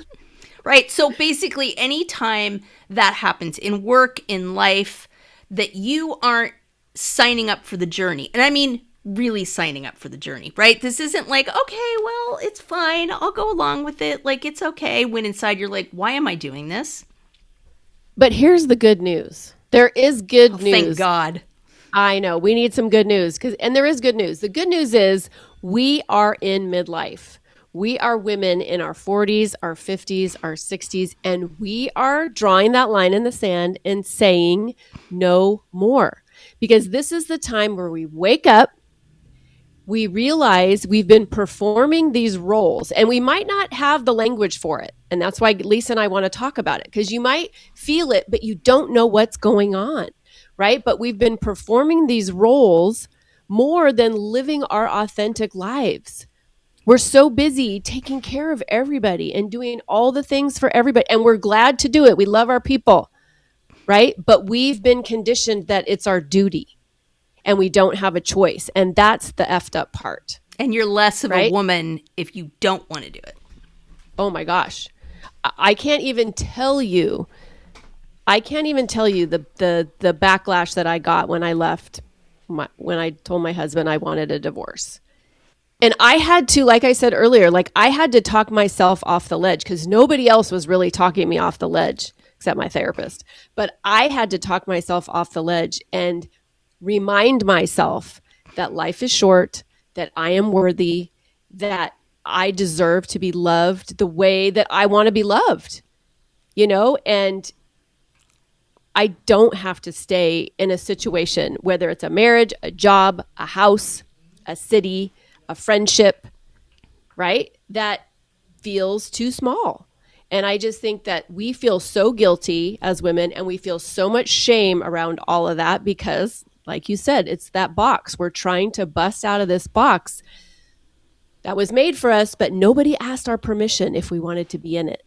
Right. So basically, anytime that happens in work, in life, that you aren't signing up for the journey. And I mean, really signing up for the journey, right? This isn't like, okay, well, it's fine. I'll go along with it. Like, it's okay. When inside you're like, why am I doing this? But here's the good news. There is good news. Thank God. I know. We need some good news. And there is good news. The good news is we are in midlife. We are women in our 40s, our 50s, our 60s, and we are drawing that line in the sand and saying no more. Because this is the time where we wake up, we realize we've been performing these roles, and we might not have the language for it. And that's why Lisa and I want to talk about it, because you might feel it, but you don't know what's going on. Right? But we've been performing these roles more than living our authentic lives. We're so busy taking care of everybody and doing all the things for everybody. And we're glad to do it. We love our people, right? But we've been conditioned that it's our duty. and we don't have a choice. And that's the effed up part. And you're less of right? a woman if you don't want to do it. Oh my gosh. I can't even tell you the backlash that I got when I left, when I told my husband I wanted a divorce. And I had to, like I said earlier, like I had to talk myself off the ledge because nobody else was really talking me off the ledge except my therapist. But I had to talk myself off the ledge and remind myself that life is short, that I am worthy, that I deserve to be loved the way that I want to be loved, and I don't have to stay in a situation, whether it's a marriage, a job, a house, a city, a friendship, right? That feels too small. And I just think that we feel so guilty as women and we feel so much shame around all of that because, like you said, it's that box. We're trying to bust out of this box that was made for us, but nobody asked our permission if we wanted to be in it,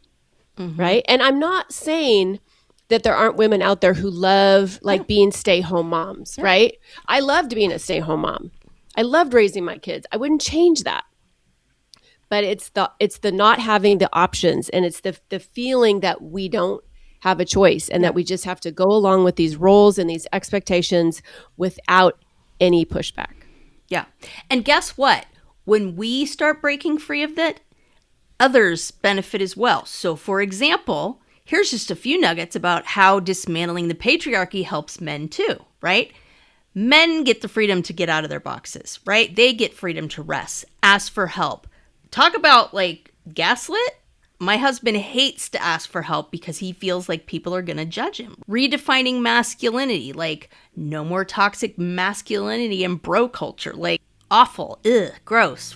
right? And I'm not saying that there aren't women out there who love being stay-home moms, right? I loved being a stay-home mom. I loved raising my kids. I wouldn't change that. But it's the not having the options, and it's the feeling that we don't have a choice and that we just have to go along with these roles and these expectations without any pushback. Yeah. And guess what? When we start breaking free of that, others benefit as well. So for example, here's just a few nuggets about how dismantling the patriarchy helps men too, right? Men get the freedom to get out of their boxes, right? They get freedom to rest, ask for help. Talk about gaslit. My husband hates to ask for help because he feels like people are going to judge him. Redefining masculinity, no more toxic masculinity and bro culture, awful, gross.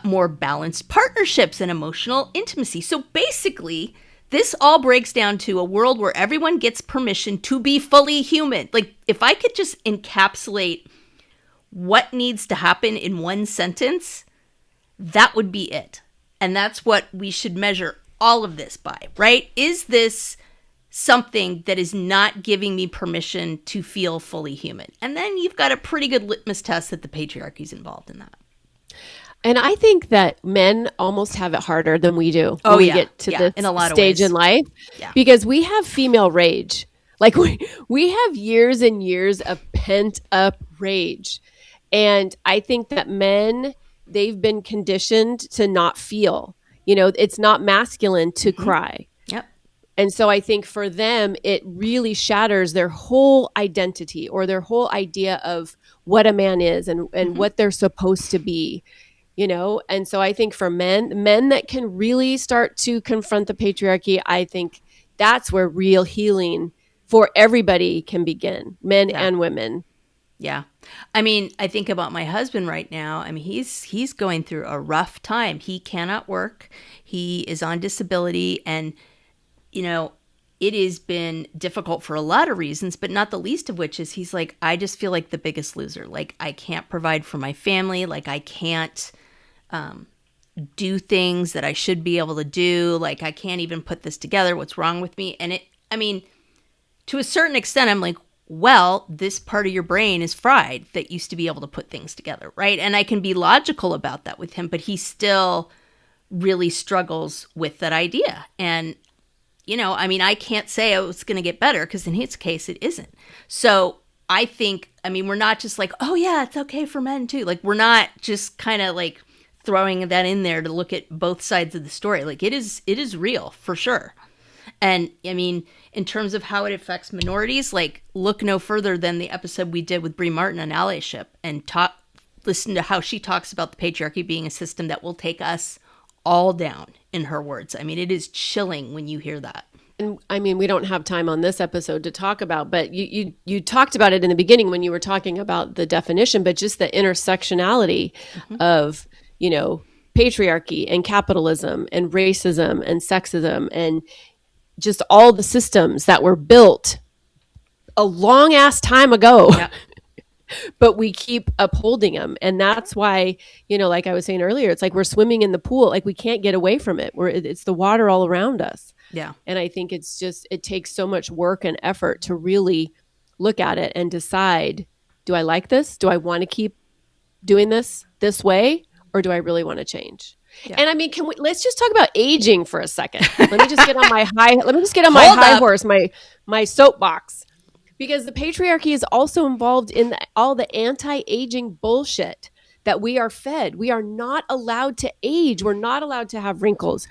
More balanced partnerships and emotional intimacy. So basically, this all breaks down to a world where everyone gets permission to be fully human. If I could just encapsulate what needs to happen in one sentence, that would be it. And that's what we should measure all of this by, right? Is this something that is not giving me permission to feel fully human? And then you've got a pretty good litmus test that the patriarchy is involved in that. And I think that men almost have it harder than we do when we get to this in a lot stage of ways. in life, because we have female rage. We have years and years of pent up rage. And I think that men, they've been conditioned to not feel, it's not masculine to cry. Yep. And so I think for them, it really shatters their whole identity or their whole idea of what a man is and what they're supposed to be. And so I think for men that can really start to confront the patriarchy, I think that's where real healing for everybody can begin, men and women. Yeah. I mean, I think about my husband right now. I mean, he's going through a rough time. He cannot work. He is on disability. And, it has been difficult for a lot of reasons, but not the least of which is he's I just feel like the biggest loser. I can't provide for my family. I can't do things that I should be able to do. I can't even put this together. What's wrong with me? And to a certain extent, I'm well, this part of your brain is fried that used to be able to put things together, right? And I can be logical about that with him, but he still really struggles with that idea. And, I can't say, it's going to get better because in his case, it isn't. So I think, we're not just oh yeah, it's okay for men too. We're not just kind of throwing that in there to look at both sides of the story. It is real for sure. And in terms of how it affects minorities, look no further than the episode we did with Brie Martin on allyship and listen to how she talks about the patriarchy being a system that will take us all down, in her words. It is chilling when you hear that. And we don't have time on this episode to talk about, but you talked about it in the beginning when you were talking about the definition, but just the intersectionality of, patriarchy and capitalism and racism and sexism and just all the systems that were built a long ass time ago, but we keep upholding them. And that's why, like I was saying earlier, it's we're swimming in the pool. We can't get away from it. It's the water all around us. Yeah. And I think it takes so much work and effort to really look at it and decide Do I like this? Do I want to keep doing this way? Or do I really want to change? Yeah. And I mean, let's just talk about aging for a second. Let me just get on my high horse, my soapbox. Because the patriarchy is also involved in all the anti-aging bullshit that we are fed. We are not allowed to age. We're not allowed to have wrinkles.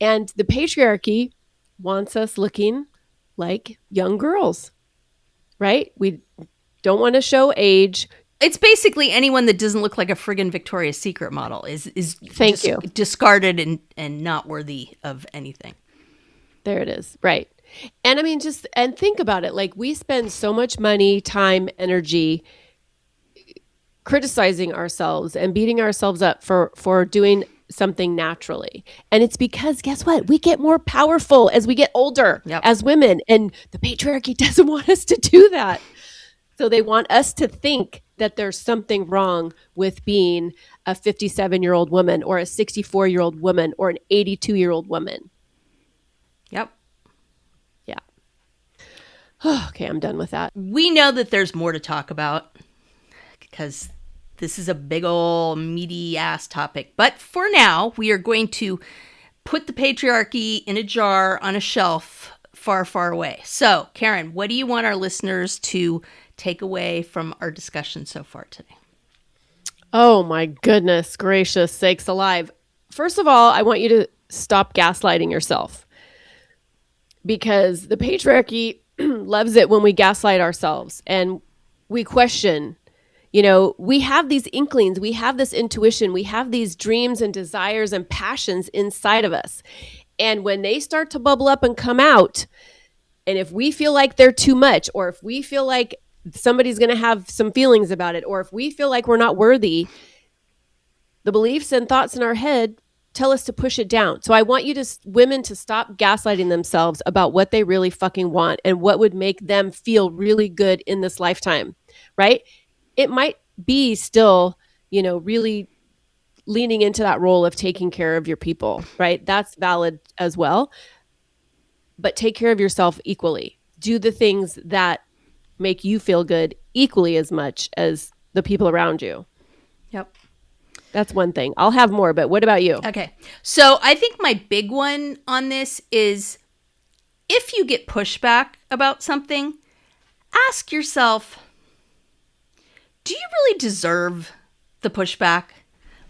And the patriarchy wants us looking like young girls, right? We don't want to show age. It's basically anyone that doesn't look like a friggin' Victoria's Secret model is discarded and not worthy of anything. There it is. Right. And I mean, and think about it. Like, we spend so much money, time, energy criticizing ourselves and beating ourselves up for doing something naturally. And it's because, guess what? We get more powerful as we get older as women. And the patriarchy doesn't want us to do that. So they want us to think that there's something wrong with being a 57-year-old woman or a 64-year-old woman or an 82-year-old woman. Yep. Yeah. Okay, I'm done with that. We know that there's more to talk about because this is a big old meaty ass topic. But for now, we are going to put the patriarchy in a jar on a shelf far, far away. So, Karen, what do you want our listeners to take away from our discussion so far today? Oh my goodness gracious sakes alive. First of all, I want you to stop gaslighting yourself, because the patriarchy loves it when we gaslight ourselves and we question. We have these inklings, we have this intuition, we have these dreams and desires and passions inside of us. And when they start to bubble up and come out, and if we feel like they're too much, or if we feel like somebody's going to have some feelings about it, or if we feel like we're not worthy, the beliefs and thoughts in our head tell us to push it down. So I want women to stop gaslighting themselves about what they really fucking want and what would make them feel really good in this lifetime, right? It might be still, really leaning into that role of taking care of your people, right? That's valid as well. But take care of yourself equally. Do the things that make you feel good equally as much as the people around you. Yep. That's one thing. I'll have more, but what about you? Okay. So I think my big one on this is, if you get pushback about something, ask yourself, do you really deserve the pushback?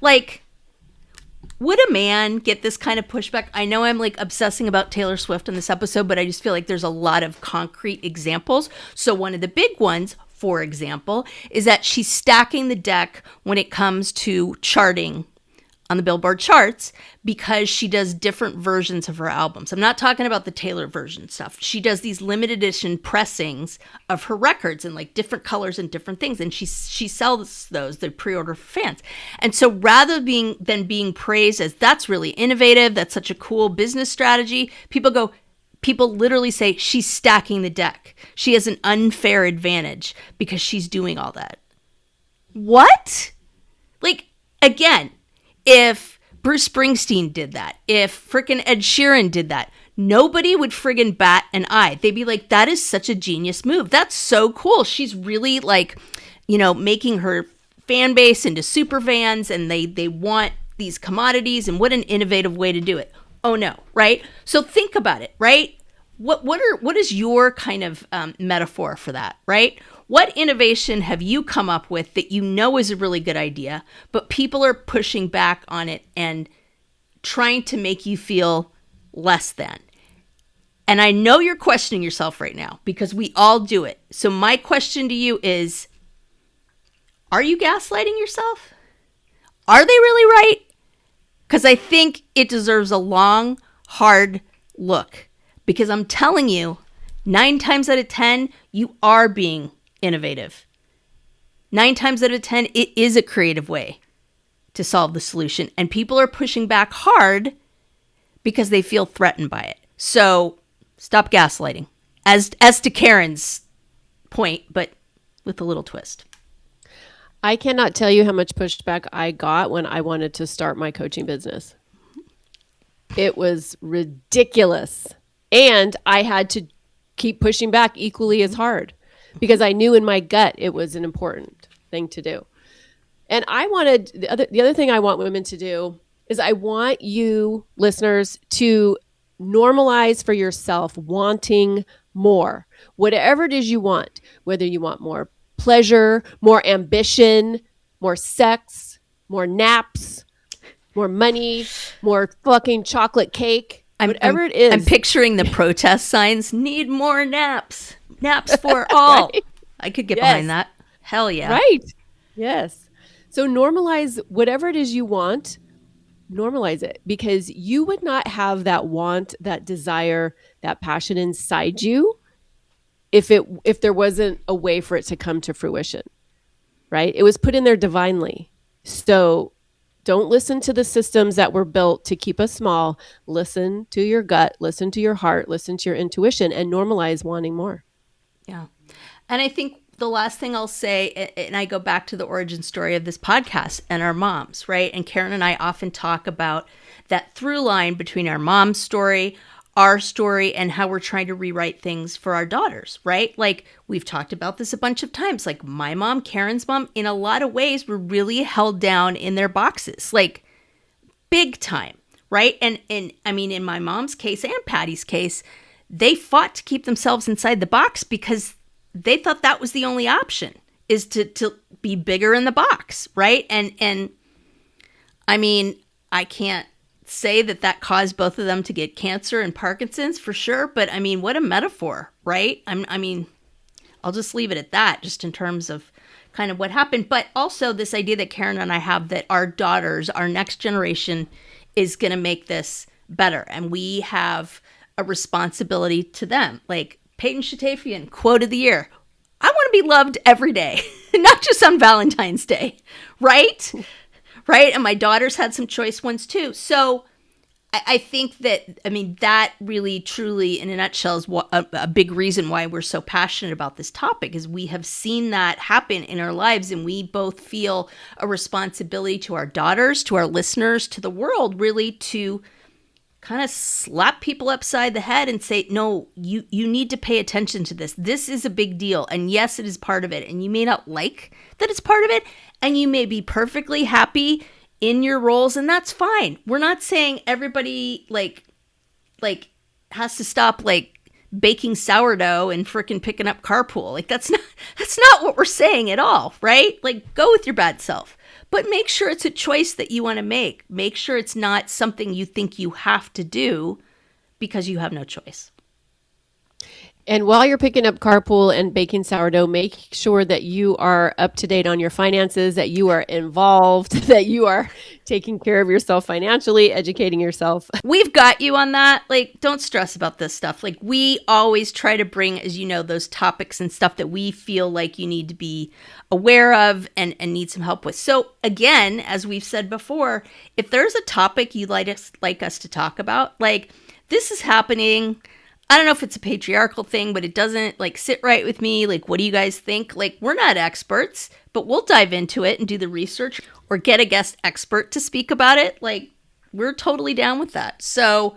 Like, would a man get this kind of pushback? I know I'm like obsessing about Taylor Swift in this episode, but I just feel like there's a lot of concrete examples. So one of the big ones, for example, is that she's stacking the deck when it comes to charting on the Billboard charts because she does different versions of her albums. I'm not talking about the Taylor version stuff. She does these limited edition pressings of her records in like different colors and different things. And she sells those, they pre-order for fans. And so rather than being praised as that's really innovative, that's such a cool business strategy, people literally say she's stacking the deck. She has an unfair advantage because she's doing all that. What? Like, again, if Bruce Springsteen did that, if frickin' Ed Sheeran did that, nobody would friggin' bat an eye. They'd be like, that is such a genius move. That's so cool. She's really like, making her fan base into super fans, and they want these commodities, and what an innovative way to do it. Oh no, right? So think about it, right? What is your kind of metaphor for that, right? What innovation have you come up with that is a really good idea, but people are pushing back on it and trying to make you feel less than? And I know you're questioning yourself right now because we all do it. So my question to you is, are you gaslighting yourself? Are they really right? Because I think it deserves a long, hard look. Because I'm telling you, 9 times out of 10, you are being innovative. 9 times out of 10, it is a creative way to solve the solution. And people are pushing back hard because they feel threatened by it. So stop gaslighting. As to Karen's point, but with a little twist. I cannot tell you how much pushback I got when I wanted to start my coaching business. It was ridiculous. And I had to keep pushing back equally as hard because I knew in my gut it was an important thing to do. And I wanted, the other thing I want women to do is I want you listeners to normalize for yourself wanting more, whatever it is you want, whether you want more pleasure, more ambition, more sex, more naps, more money, more fucking chocolate cake, whatever it is. I'm picturing the protest signs, need more naps, naps for all. Right? I could get behind that. Hell yeah. Right. Yes. So normalize whatever it is you want, normalize it, because you would not have that want, that desire, that passion inside you if there wasn't a way for it to come to fruition. Right? It was put in there divinely. So don't listen to the systems that were built to keep us small. Listen to your gut, listen to your heart, listen to your intuition, and normalize wanting more. Yeah. And I think the last thing I'll say, and I go back to the origin story of this podcast and our moms, right? And Karen and I often talk about that through line between our mom's story, our story, and how we're trying to rewrite things for our daughters, right? Like we've talked about this a bunch of times. Like my mom, Karen's mom, in a lot of ways were really held down in their boxes, like big time, right? And I mean, in my mom's case and Patty's case, they fought to keep themselves inside the box because they thought that was the only option, is to be bigger in the box, right? And I mean, I can't say that caused both of them to get cancer and Parkinson's for sure, but I mean, what a metaphor, right? I mean, I'll just leave it at that, just in terms of kind of what happened. But also this idea that Karen and I have that our daughters, our next generation, is going to make this better, and we have a responsibility to them. Like Peyton Shatafian, quote of the year, I want to be loved every day, not just on Valentine's Day, right? Right? And my daughters had some choice ones too. So I think that, I mean, that really, truly, in a nutshell, is a big reason why we're so passionate about this topic, is we have seen that happen in our lives, and we both feel a responsibility to our daughters, to our listeners, to the world, really, to kind of slap people upside the head and say, no, you need to pay attention to this. This is a big deal. And yes, it is part of it. And you may not like that it's part of it. And you may be perfectly happy in your roles. And that's fine. We're not saying everybody like has to stop baking sourdough and frickin' picking up carpool. Like that's not what we're saying at all, right? Like go with your bad self. But make sure it's a choice that you want to make. Make sure it's not something you think you have to do because you have no choice. And while you're picking up carpool and baking sourdough, make sure that you are up to date on your finances, that you are involved, that you are taking care of yourself financially, educating yourself. We've got you on that. Like, don't stress about this stuff. Like, we always try to bring, as you know, those topics and stuff that we feel like you need to be aware of and need some help with. So again, as we've said before, if there's a topic you'd like us to talk about, like this is happening, I don't know if it's a patriarchal thing, but it doesn't sit right with me. Like, what do you guys think? Like, we're not experts, but we'll dive into it and do the research or get a guest expert to speak about it. Like, we're totally down with that. So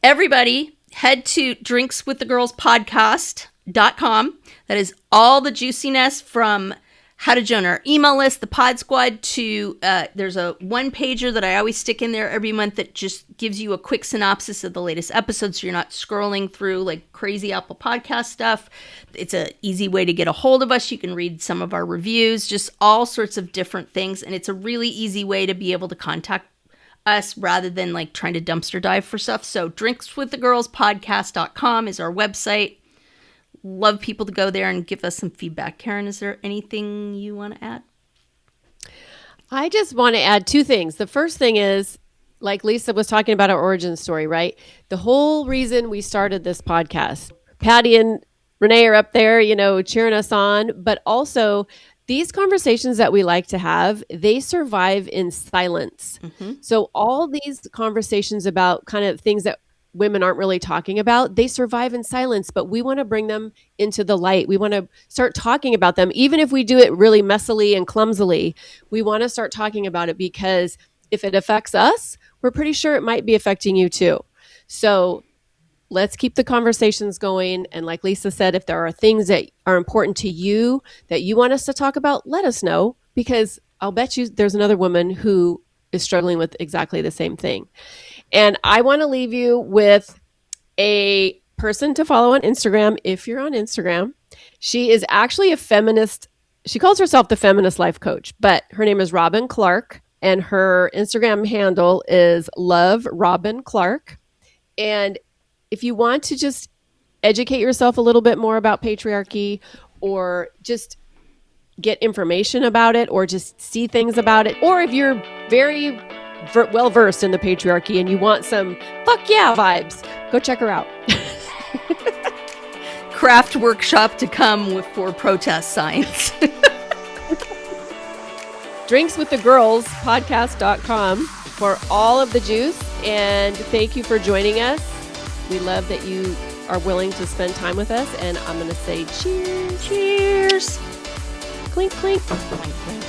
everybody head to drinkswiththegirlspodcast.com. That is all the juiciness from how to join our email list, the Pod Squad, to there's a one-pager that I always stick in there every month that just gives you a quick synopsis of the latest episodes so you're not scrolling through like crazy Apple Podcast stuff. It's an easy way to get a hold of us. You can read some of our reviews, just all sorts of different things. And it's a really easy way to be able to contact us rather than trying to dumpster dive for stuff. So drinkswiththegirlspodcast.com is our website. Love people to go there and give us some feedback. Karen, is there anything you want to add? I just want to add two things. The first thing is, like Lisa was talking about our origin story, right? The whole reason we started this podcast, Patty and Renee are up there, cheering us on, but also these conversations that we like to have, they survive in silence. Mm-hmm. So all these conversations about kind of things that women aren't really talking about, they survive in silence, but we want to bring them into the light. We want to start talking about them. Even if we do it really messily and clumsily, we want to start talking about it because if it affects us, we're pretty sure it might be affecting you too. So let's keep the conversations going. And like Lisa said, if there are things that are important to you that you want us to talk about, let us know, because I'll bet you there's another woman who is struggling with exactly the same thing. And I want to leave you with a person to follow on Instagram if you're on Instagram. She is actually a feminist. She calls herself the feminist life coach, but her name is Robin Clark, and her Instagram handle is Love Robin Clark. And if you want to just educate yourself a little bit more about patriarchy, or just get information about it, or just see things about it, or if you're very well versed in the patriarchy and you want some fuck yeah vibes, go check her out. Craft workshop to come for protest signs. drinkswiththegirlspodcast.com for all of the juice. And thank you for joining us. We love that you are willing to spend time with us. And I'm going to say cheers. Cheers. Clink, clink. Clink, clink.